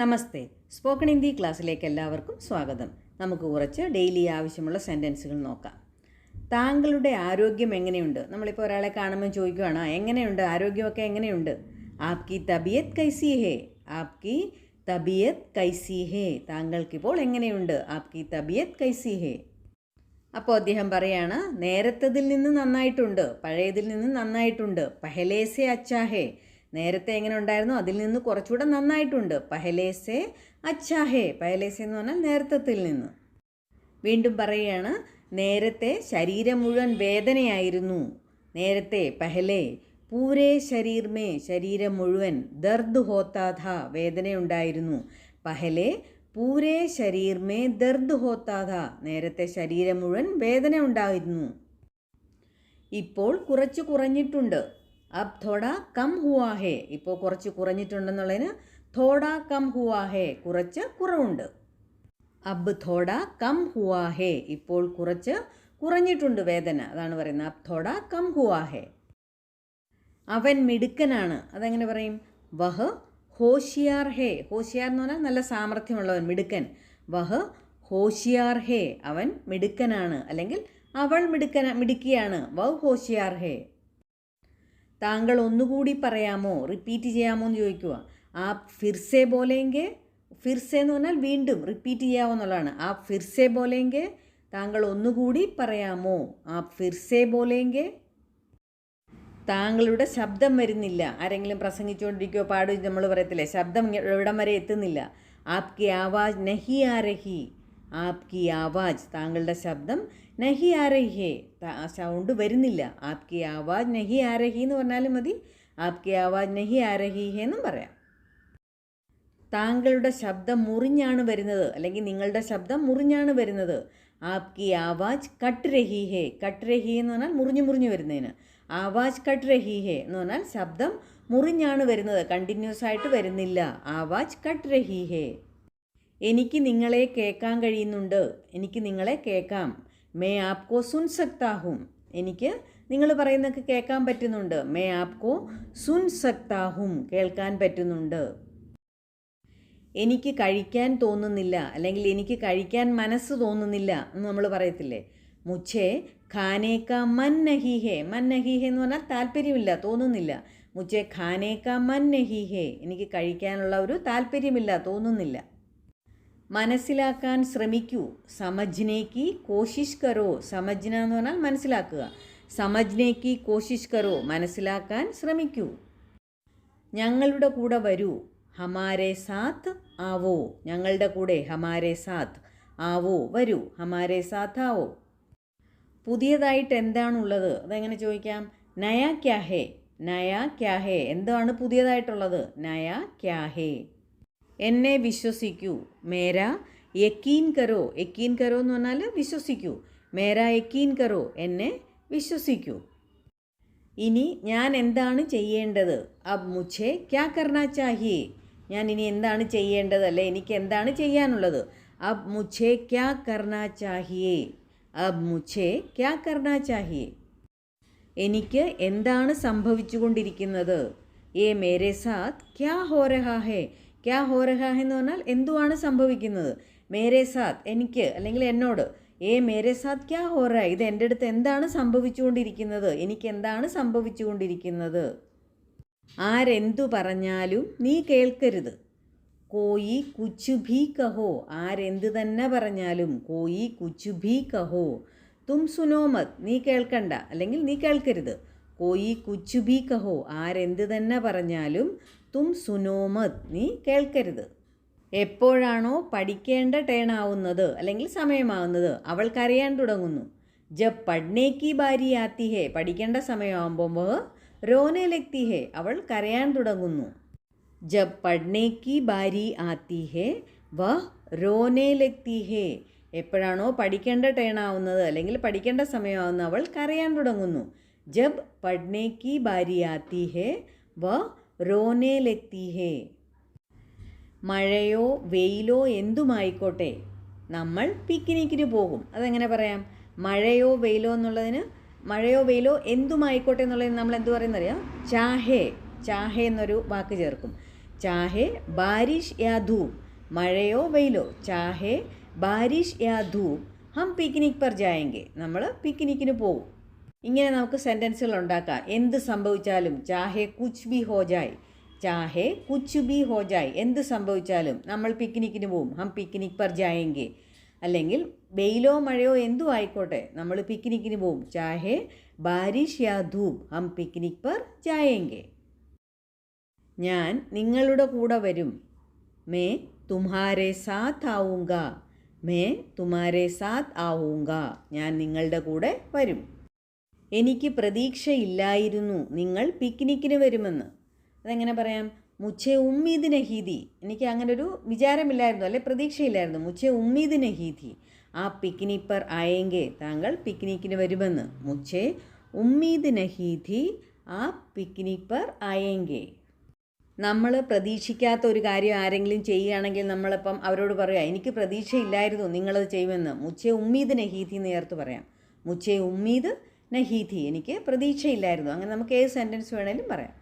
നമസ്തേ. Spoken Hindi ക്ലാസ്സിലേക്ക് എല്ലാവർക്കും സ്വാഗതം. നമുക്ക് കുറച്ച് ഡെയിലി ആവശ്യമുള്ള സെൻറ്റൻസുകൾ നോക്കാം. താങ്കളുടെ ആരോഗ്യം എങ്ങനെയുണ്ട്? നമ്മളിപ്പോൾ ഒരാളെ കാണുമ്പോൾ ചോദിക്കുകയാണ്, എങ്ങനെയുണ്ട് ആരോഗ്യമൊക്കെ എങ്ങനെയുണ്ട്? ആപ്കി തബിയത്ത് കൈസി ഹേ? ആപ്കി തബിയത്ത് കൈസി ഹേ? താങ്കൾക്കിപ്പോൾ എങ്ങനെയുണ്ട്? ആപ്കി തബിയത്ത് കൈസി ഹേ? അപ്പോൾ അദ്ദേഹം പറയാണ്, നേരത്തതിൽ നിന്ന് നന്നായിട്ടുണ്ട്, പഴയതിൽ നിന്ന് നന്നായിട്ടുണ്ട്. പഹലേസെ അച്ഛാ ഹേ? നേരത്തെ എങ്ങനെ ഉണ്ടായിരുന്നു അതിൽ നിന്ന് കുറച്ചുകൂടെ നന്നായിട്ടുണ്ട്. പഹലേസെ അച്ഛാ ഹേ? പഹലേസെ എന്ന് പറഞ്ഞാൽ നേരത്തത്തിൽ നിന്ന്. വീണ്ടും പറയുകയാണ്, നേരത്തെ ശരീരം മുഴുവൻ വേദനയായിരുന്നു. നേരത്തെ പഹലെ പൂരേ ശരീർ മേ, ശരീരം മുഴുവൻ ദർദ് ഹോത്താ ഥാ, വേദനയുണ്ടായിരുന്നു. പഹലെ പൂരേ ശരീർ മേ ദർദ് ഹോത്താ ഥാ, നേരത്തെ ശരീരം മുഴുവൻ വേദന ഉണ്ടായിരുന്നു. ഇപ്പോൾ കുറച്ച് കുറഞ്ഞിട്ടുണ്ട്. അബ് തോടാ കം ഹുവാ ഹേ? ഇപ്പോൾ കുറച്ച് കുറഞ്ഞിട്ടുണ്ടെന്നുള്ളതിന് തോടാ കം ഹുവാ ഹേ, കുറച്ച് കുറവുണ്ട്. അബ് തോടാ കം ഹുവാ ഹേ, ഇപ്പോൾ കുറച്ച് കുറഞ്ഞിട്ടുണ്ട് വേദന, അതാണ് പറയുന്നത്. അബ് തോടാ കം ഹുവാ ഹേ. അവൻ മിടുക്കനാണ്, അതെങ്ങനെ പറയും? വഹ് ഹോഷിയാർ ഹേ. ഹോഷിയാർ എന്ന് പറഞ്ഞാൽ നല്ല സാമർഥ്യമുള്ളവൻ, മിടുക്കൻ. വഹ് ഹോഷിയാർ ഹേ, അവൻ മിടുക്കനാണ്. അല്ലെങ്കിൽ അവൾ മിടുക്കിയാണ്. വഹ് ഹോഷിയാർ ഹേ. താങ്കൾ ഒന്നുകൂടി പറയാമോ, റിപ്പീറ്റ് ചെയ്യാമോ എന്ന് ചോദിക്കുക. ആപ് ഫിർസെ ബോലെങ്കെ? ഫിർസെ എന്ന് പറഞ്ഞാൽ വീണ്ടും, റിപ്പീറ്റ് ചെയ്യാമെന്നുള്ളതാണ്. ആപ് ഫിർസെ ബോലെങ്കെ? താങ്കൾ ഒന്നുകൂടി പറയാമോ? ആപ് ഫിർസെ ബോലെങ്കെ? താങ്കളുടെ ശബ്ദം വരുന്നില്ല. ആരെങ്കിലും പ്രസംഗിച്ചുകൊണ്ടിരിക്കുകയോ പാടുകയോ നമ്മൾ പറയത്തില്ലേ, ശബ്ദം ഇവിടം വരെ എത്തുന്നില്ല. ആപ്കി ആവാജ് നഹി ആ രഹി. ആപ്കി ആവാജ്, താങ്കളുടെ ശബ്ദം നഹി ആ രഹി ഹേ, സൗണ്ട് വരുന്നില്ല. ആപ്കി ആവാജ് നഹി ആ രഹി എന്ന് പറഞ്ഞാലും മതി. ആപ്കി ആവാജ് നഹി ആ രഹി ഹേ എന്നും പറയാം. താങ്കളുടെ ശബ്ദം മുറിഞ്ഞാണ് വരുന്നത്, അല്ലെങ്കിൽ നിങ്ങളുടെ ശബ്ദം മുറിഞ്ഞാണ് വരുന്നത്. ആപ്കി ആവാജ് കട്ട് രഹി ഹേ. കട്ട് രഹി എന്ന് പറഞ്ഞാൽ മുറിഞ്ഞു വരുന്നതിന്. ആവാജ് കട്ട് രഹി ഹേ എന്ന് പറഞ്ഞാൽ ശബ്ദം മുറിഞ്ഞാണ് വരുന്നത്, കണ്ടിന്യൂസ് ആയിട്ട് വരുന്നില്ല. ആവാജ് കട്ട് രഹി ഹേ. എനിക്ക് നിങ്ങളെ കേൾക്കാൻ കഴിയുന്നുണ്ട്. എനിക്ക് നിങ്ങളെ കേൾക്കാം. മേ ആപ്കോ സുൻ സക്താ ഹൂം. എനിക്ക് നിങ്ങൾ പറയുന്നതൊക്കെ കേൾക്കാൻ പറ്റുന്നുണ്ട്. മേ ആപ്കോ സുൻ സക്താ ഹൂം, കേൾക്കാൻ പറ്റുന്നുണ്ട്. എനിക്ക് കഴിക്കാൻ തോന്നുന്നില്ല, അല്ലെങ്കിൽ എനിക്ക് കഴിക്കാൻ മനസ്സ് തോന്നുന്നില്ല എന്ന് നമ്മൾ പറയത്തില്ലേ. മുझे खाने का मन नहीं है. मन नहीं है എന്ന് പറഞ്ഞാൽ താല്പര്യമില്ല, തോന്നുന്നില്ല. മുझे खाने का मन नहीं है, എനിക്ക് കഴിക്കാനുള്ള ഒരു താല്പര്യമില്ല, തോന്നുന്നില്ല. മനസ്സിലാക്കാൻ ശ്രമിക്കൂ. സമജ്നേക്ക് കോശിഷ് കരോ. സമജ്ന എന്ന് പറഞ്ഞാൽ മനസ്സിലാക്കുക. സമജ്നേക്ക് കോശിഷ് കരോ, മനസ്സിലാക്കാൻ ശ്രമിക്കൂ. ഞങ്ങളുടെ കൂടെ വരൂ. ഹമാരെ സാത്ത് ആവോ. ഞങ്ങളുടെ കൂടെ ഹമാരെ സാത്ത് ആവോ, വരൂ. ഹമാരെ സാത്ത് ആവോ. പുതിയതായിട്ട് എന്താണുള്ളത്? അതെങ്ങനെ ചോദിക്കാം? നയാ ക്യാ ഹേ. നയാ ക്യാ ഹേ, എന്താണ് പുതിയതായിട്ടുള്ളത്? നയാ ക്യാ ഹേ. എന്നെ വിശ്വസിക്കൂ. മേരാ യക്കീൻ കരോ. യക്കീൻ കരോ എന്ന് പറഞ്ഞാൽ വിശ്വസിക്കൂ. മേരാ യക്കീൻ കരോ, എന്നെ വിശ്വസിക്കൂ. ഇനി ഞാൻ എന്താണ് ചെയ്യേണ്ടത്? അബ് മുझे ക്യാ കർനാ ചാഹിയേ. ഞാൻ ഇനി എന്താണ് ചെയ്യേണ്ടത്, അല്ലെ എനിക്ക് എന്താണ് ചെയ്യാനുള്ളത്? അബ് മുझे ക്യാ കർനാ ചാഹിയേ. അബ് മുझे ക്യാ കർനാ ചാഹിയേ. എനിക്ക് എന്താണ് സംഭവിച്ചുകൊണ്ടിരിക്കുന്നത്? ഏ മേരെ സാത്ത് ക്യാ ഹോ രഹാ ഹേ. ക്യാ ഹോ രഹാ ഹേ എന്ന് പറഞ്ഞാൽ എന്തുവാണ് സംഭവിക്കുന്നത്. മേരെ സാത്ത്, എനിക്ക് അല്ലെങ്കിൽ എന്നോട്. ഏ മേരെ സാത്ത് ക്യാ ഹോ രഹാ, ഇത് എൻ്റെ അടുത്ത് എന്താണ് സംഭവിച്ചുകൊണ്ടിരിക്കുന്നത്, എനിക്ക് എന്താണ് സംഭവിച്ചുകൊണ്ടിരിക്കുന്നത്. ആരെന്തു പറഞ്ഞാലും നീ കേൾക്കരുത്. കോയി കുച്ച് ഭീ കഹോ. ആരെന്ത് തന്നെ പറഞ്ഞാലും. കോയി കുച്ച് ഭീ കഹോ. തും സുനോ മത്, നീ കേൾക്കണ്ട, അല്ലെങ്കിൽ നീ കേൾക്കരുത്. കോയി കുച്ച് ഭീ കഹോ, ആരെന്ത് തന്നെ പറഞ്ഞാലും. തും സുനോ മത്, നീ കേൾക്കരുത്. എപ്പോഴാണോ പഠിക്കേണ്ട ടേണാവുന്നത്, അല്ലെങ്കിൽ സമയമാവുന്നത്, അവൾ കരയാൻ തുടങ്ങുന്നു. ജബ് പഠ്നേക്ക് ബാരി ആത്തി ഹേ, പഠിക്കേണ്ട സമയമാകുമ്പോൾ വഹ് രോനെ ലഗ്തി ഹേ, അവൾ കരയാൻ തുടങ്ങുന്നു. ജബ് പഠ്നേക്ക് ബാരി ആത്തി ഹേ വഹ് രോനെ ലഗ്തി ഹേ, എപ്പോഴാണോ പഠിക്കേണ്ട ടേണാവുന്നത്, അല്ലെങ്കിൽ പഠിക്കേണ്ട സമയമാവുന്നത്, അവൾ കരയാൻ തുടങ്ങുന്നു. ജബ് പഠ്നേക്ക് ബാരി ആത്തി ഹേ വഹ് രോനെ ലഗ്തി ഹേ. മഴയോ വെയിലോ എന്തുമായിക്കോട്ടെ നമ്മൾ പിക്നിക്കിന് പോകും. അതെങ്ങനെ പറയാം? മഴയോ വെയിലോ എന്നുള്ളതിന്, മഴയോ വെയിലോ എന്തുമായിക്കോട്ടെ എന്നുള്ളതിന് നമ്മൾ എന്ത് പറയുന്നറിയാം? ചാഹേ. ചാഹേ എന്നൊരു വാക്ക് ചേർക്കും. चाहे बारिश या धूप, മഴയോ വെയിലോ, चाहे बारिश या धूप हम पिकनिक पर जाएंगे, നമ്മൾ പിക്നിക്കിന് പോകും. ഇങ്ങനെ നമുക്ക് സെൻറ്റൻസുകൾ ഉണ്ടാക്കാം. എന്ത് സംഭവിച്ചാലും, ചാഹെ കുച്ച് ബി ഹോ ജായ്, ചാഹെ കുച്ച് ബി ഹോ ജായ്, എന്ത് സംഭവിച്ചാലും നമ്മൾ പിക്നിക്കിന് പോകും, ഹം പിക്നിക് പർ ജായെങ്കെ. അല്ലെങ്കിൽ വെയിലോ മഴയോ എന്തും ആയിക്കോട്ടെ നമ്മൾ പിക്നിക്കിന് പോകും, ചാഹെ ബാരിഷ് യാ ധൂപ് ഹം പിക്നിക് പർ ജായെങ്കെ. ഞാൻ നിങ്ങളുടെ കൂടെ വരും, മേ തുമ്ഹാരെ സാത്ത് ആവുങ്ക, മേ തുമ്ഹാരെ സാത്ത് ആവുങ്ക, ഞാൻ നിങ്ങളുടെ കൂടെ വരും. എനിക്ക് പ്രതീക്ഷയില്ലായിരുന്നു നിങ്ങൾ പിക്നിക്കിന് വരുമെന്ന്. അതെങ്ങനെ പറയാം? മുച്ചേ ഉമ്മീദ് നഹീ ഥി, എനിക്ക് അങ്ങനെ ഒരു വിചാരമില്ലായിരുന്നു, അല്ലെ പ്രതീക്ഷയില്ലായിരുന്നു. മുച്ചേ ഉമ്മീദ് നഹീ ഥി ആ പിക്നിക് പർ ആയെങ്കെ, താങ്കൾ പിക്നിക്കിന് വരുമെന്ന്. മുച്ചേ ഉമ്മീദ് നഹീ ഥി ആ പിക്നിക് പർ ആയെങ്കെ. നമ്മൾ പ്രതീക്ഷിക്കാത്ത ഒരു കാര്യം ആരെങ്കിലും ചെയ്യുകയാണെങ്കിൽ നമ്മളിപ്പം അവരോട് പറയുക, എനിക്ക് പ്രതീക്ഷയില്ലായിരുന്നു നിങ്ങളത് ചെയ്യുമെന്ന്. മുച്ചേ ഉമ്മീദ് നഹീ ഥി എന്ന് ചേർത്ത് പറയാം. മുച്ചേ ഉമ്മീദ് നഹീ ഥി, എനിക്ക് പ്രതീക്ഷയില്ലായിരുന്നു. അങ്ങനെ നമുക്ക് ഏത് സെൻറ്റൻസ് വേണേലും പറയാം.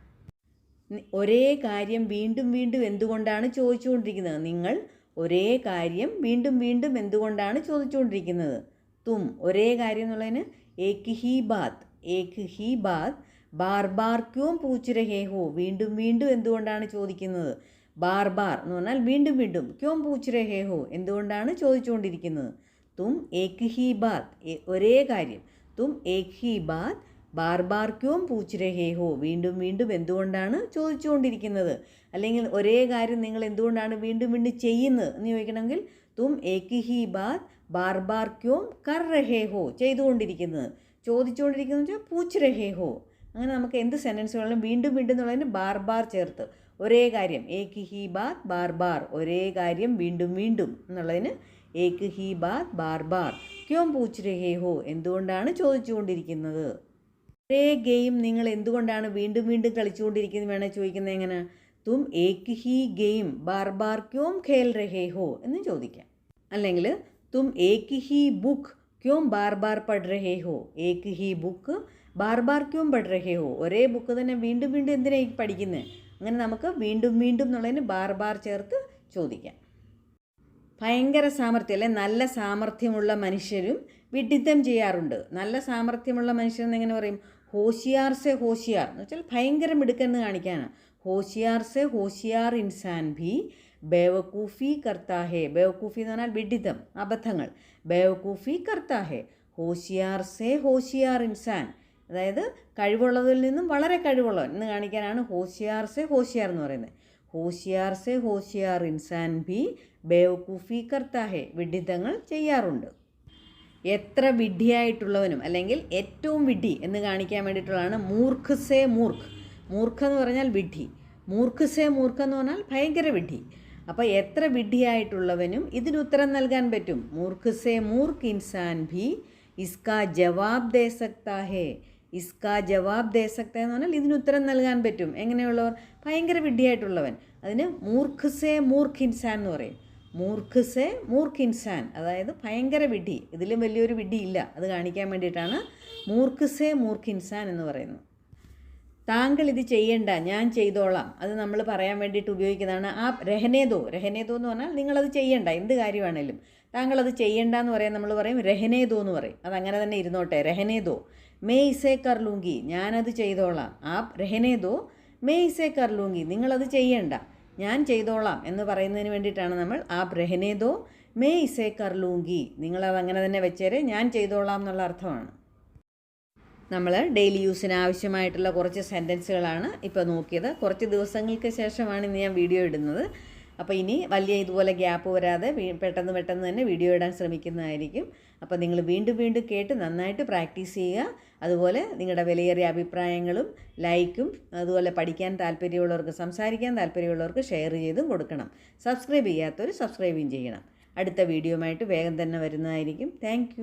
ഒരേ കാര്യം വീണ്ടും വീണ്ടും എന്തുകൊണ്ടാണ് ചോദിച്ചുകൊണ്ടിരിക്കുന്നത്? നിങ്ങൾ ഒരേ കാര്യം വീണ്ടും വീണ്ടും എന്തുകൊണ്ടാണ് ചോദിച്ചുകൊണ്ടിരിക്കുന്നത്? തും, ഒരേ കാര്യം എന്നുള്ളതിന് ഏക് ഹി ബാത്, ഏക് ഹി ബാത് ബാർ ബാർ ക്യോം പൂച്ച് രഹേ ഹോ, വീണ്ടും വീണ്ടും എന്തുകൊണ്ടാണ് ചോദിക്കുന്നത്? ബാർ ബാർ എന്ന് പറഞ്ഞാൽ വീണ്ടും വീണ്ടും, ക്യോം പൂച്ച് രഹേ ഹോ എന്തുകൊണ്ടാണ് ചോദിച്ചുകൊണ്ടിരിക്കുന്നത്? തും ഏക് ഹി ബാത്, ഒരേ കാര്യം, തും ഏക് ഹി ബാത് ബാർ ബാർ ക്യോം പൂച്ച് രഹേ ഹോ, വീണ്ടും വീണ്ടും എന്തുകൊണ്ടാണ് ചോദിച്ചുകൊണ്ടിരിക്കുന്നത്? അല്ലെങ്കിൽ ഒരേ കാര്യം നിങ്ങൾ എന്തുകൊണ്ടാണ് വീണ്ടും വീണ്ടും ചെയ്യുന്നത് എന്ന് ചോദിക്കണമെങ്കിൽ തും ഏക് ഹി ബാത് ബാർ ബാർ ക്യോം കർ രഹേ ഹോ, ചെയ്തുകൊണ്ടിരിക്കുന്നത്. ചോദിച്ചുകൊണ്ടിരിക്കുന്നത് വെച്ചാൽ പൂച്ച് രഹേ ഹോ. അങ്ങനെ നമുക്ക് എന്ത് സെൻറ്റൻസുകളിലും വീണ്ടും വീണ്ടും എന്നുള്ളതിന് ബാർ ബാർ ചേർത്ത്, ഒരേ കാര്യം ഏക് ഹി ബാത് ബാർ ബാർ, ഒരേ കാര്യം വീണ്ടും വീണ്ടും എന്നുള്ളതിന് ഏക് ഹി ബാത് ബാർ ബാർ ക്യോം പൂച്ച് രഹേ ഹോ, എന്തുകൊണ്ടാണ് ചോദിച്ചുകൊണ്ടിരിക്കുന്നത്. ഒരേ ഗെയിം നിങ്ങൾ എന്തുകൊണ്ടാണ് വീണ്ടും വീണ്ടും കളിച്ചുകൊണ്ടിരിക്കുന്നത് വേണേൽ ചോദിക്കുന്നത് എങ്ങനെ? തും ഏക് ഹി ഗെയിം ബാർ ബാർ ക്യോം ഖേൽ രഹേ ഹോ എന്ന് ചോദിക്കാം. അല്ലെങ്കിൽ തും ഏക് ഹി ബുക്ക് ക്യോം ബാർ ബാർ പഠ് രഹേ ഹോ, ഏക് ഹി ബുക്ക് ബാർ ബാർ ക്യോം പഠ് രഹേ ഹോ, ഒരേ ബുക്ക് തന്നെ വീണ്ടും വീണ്ടും എന്തിനാണ് പഠിക്കുന്നത്? അങ്ങനെ നമുക്ക് വീണ്ടും വീണ്ടും എന്നുള്ളതിന് ബാർ ബാർ ചേർത്ത് ചോദിക്കാം. ഭയങ്കര സാമർഥ്യം, അല്ലെ നല്ല സാമർഥ്യമുള്ള മനുഷ്യരും വിഡിത്തം ചെയ്യാറുണ്ട്. നല്ല സാമർഥ്യമുള്ള മനുഷ്യരെന്ന് എങ്ങനെ പറയും? ഹോഷിയാർ സെ ഹോഷിയാർ എന്ന് വെച്ചാൽ ഭയങ്കര മിടുക്കെന്ന് കാണിക്കാനാണ്. ഹോഷിയാർ സെ ഹോഷിയാർ ഇൻസാൻ ഭി ബേവക്കൂഫി കർത്താ ഹേ, ബേവക്കൂഫി എന്ന് പറഞ്ഞാൽ വിഡിത്തം, അബദ്ധങ്ങൾ. ബേവക്കൂഫി കർത്താ ഹേ, ഹോഷിയാർ സെ ഹോഷിയാർ ഇൻസാൻ, അതായത് കഴിവുള്ളതിൽ നിന്നും വളരെ കഴിവുള്ളവൻ എന്ന് കാണിക്കാനാണ് ഹോഷിയാർ സെ ഹോഷിയാർ എന്ന് പറയുന്നത്. ഹോഷിയാർ സെ ഹോഷിയാർ ഇൻസാൻ ഭി ബേവക്കൂഫി കർത്താ ഹേ, വിഡിത്തങ്ങൾ ചെയ്യാറുണ്ട്. എത്ര വിഡ്ഢിയായിട്ടുള്ളവനും അല്ലെങ്കിൽ ഏറ്റവും വിഡ്ഢി എന്ന് കാണിക്കാൻ വേണ്ടിയിട്ടുള്ളതാണ് മൂർഖ് സേ മൂർഖ്. മൂർഖ് എന്ന് പറഞ്ഞാൽ വിഡ്ഢി, മൂർഖ് സേ മൂർഖ് എന്ന് പറഞ്ഞാൽ ഭയങ്കര വിഡ്ഢി. അപ്പോൾ എത്ര വിഡ്ഢിയായിട്ടുള്ളവനും ഇതിനുത്തരം നൽകാൻ പറ്റും. മൂർഖ് സേ മൂർഖ് ഇൻസാൻ ഭി ഇസ്കാ ജവാബ് ദേ സക്താ ഹേ, ഇസ്കാ ജവാബ് ദേ സക്താ എന്ന് പറഞ്ഞാൽ ഇതിനുത്തരം നൽകാൻ പറ്റും. എങ്ങനെയുള്ളവർ? ഭയങ്കര വിഡ്ഢിയായിട്ടുള്ളവൻ, അതിന് മൂർഖ് സേ മൂർഖ് ഇൻസാൻ എന്ന് പറയും. മൂർഖ് സെ മൂർഖ് ഇൻസാൻ, അതായത് ഭയങ്കര വിഡ്ഢി, ഇതിലും വലിയൊരു വിഡ്ഢി ഇല്ല, അത് കാണിക്കാൻ വേണ്ടിയിട്ടാണ് മൂർഖ് സെ മൂർഖ് ഇൻസാൻ എന്ന് പറയുന്നത്. താങ്കൾ ഇത് ചെയ്യണ്ട, ഞാൻ ചെയ്തോളാം, അത് നമ്മൾ പറയാൻ വേണ്ടിയിട്ട് ഉപയോഗിക്കുന്നതാണ് ആ രഹനേദോ. രഹനേദോ എന്ന് പറഞ്ഞാൽ നിങ്ങളത് ചെയ്യണ്ട, എന്ത് കാര്യമാണേലും താങ്കളത് ചെയ്യണ്ട എന്ന് പറയാൻ നമ്മൾ പറയും രഹനേദോ എന്ന് പറയും. അതങ്ങനെ തന്നെ ഇരുന്നോട്ടെ, രഹനേദോ. മേ ഇസേ കർ ലൂങ്കി, ഞാനത് ചെയ്തോളാം. ആപ് രഹനേദോ മേ ഇസേ കർ ലൂങ്കി, നിങ്ങളത് ചെയ്യണ്ട, ഞാൻ ചെയ്തോളാം എന്ന് പറയുന്നതിന് വേണ്ടിയിട്ടാണ് നമ്മൾ ആപ് രഹനേദോ മേ ഇസേ കർ ലൂങ്കി, നിങ്ങളത് അങ്ങനെ തന്നെ വെച്ചേരെ, ഞാൻ ചെയ്തോളാം എന്നുള്ള അർത്ഥമാണ്. നമ്മൾ ഡെയിലി യൂസിന് ആവശ്യമായിട്ടുള്ള കുറച്ച് സെൻറ്റൻസുകളാണ് ഇപ്പോൾ നോക്കിയത്. കുറച്ച് ദിവസങ്ങൾക്ക് ശേഷമാണ് ഇന്ന് ഞാൻ വീഡിയോ ഇടുന്നത്. അപ്പോൾ ഇനി വലിയ ഇതുപോലെ ഗ്യാപ്പ് വരാതെ പെട്ടെന്ന് തന്നെ വീഡിയോ ഇടാൻ ശ്രമിക്കുന്നതായിരിക്കും. അപ്പോൾ നിങ്ങൾ വീണ്ടും വീണ്ടും കേട്ട് നന്നായിട്ട് പ്രാക്ടീസ് ചെയ്യുക. അതുപോലെ നിങ്ങളുടെ വിലയേറിയ അഭിപ്രായങ്ങളും ലൈക്കും അതുപോലെ പഠിക്കാൻ താല്പര്യമുള്ളവർക്ക്, സംസാരിക്കാൻ താല്പര്യമുള്ളവർക്ക് ഷെയർ ചെയ്തും കൊടുക്കണം. സബ്സ്ക്രൈബ് ചെയ്യാത്തവർ സബ്സ്ക്രൈബും ചെയ്യണം. അടുത്ത വീഡിയോയുമായിട്ട് വേഗം തന്നെ വരുന്നതായിരിക്കും. താങ്ക്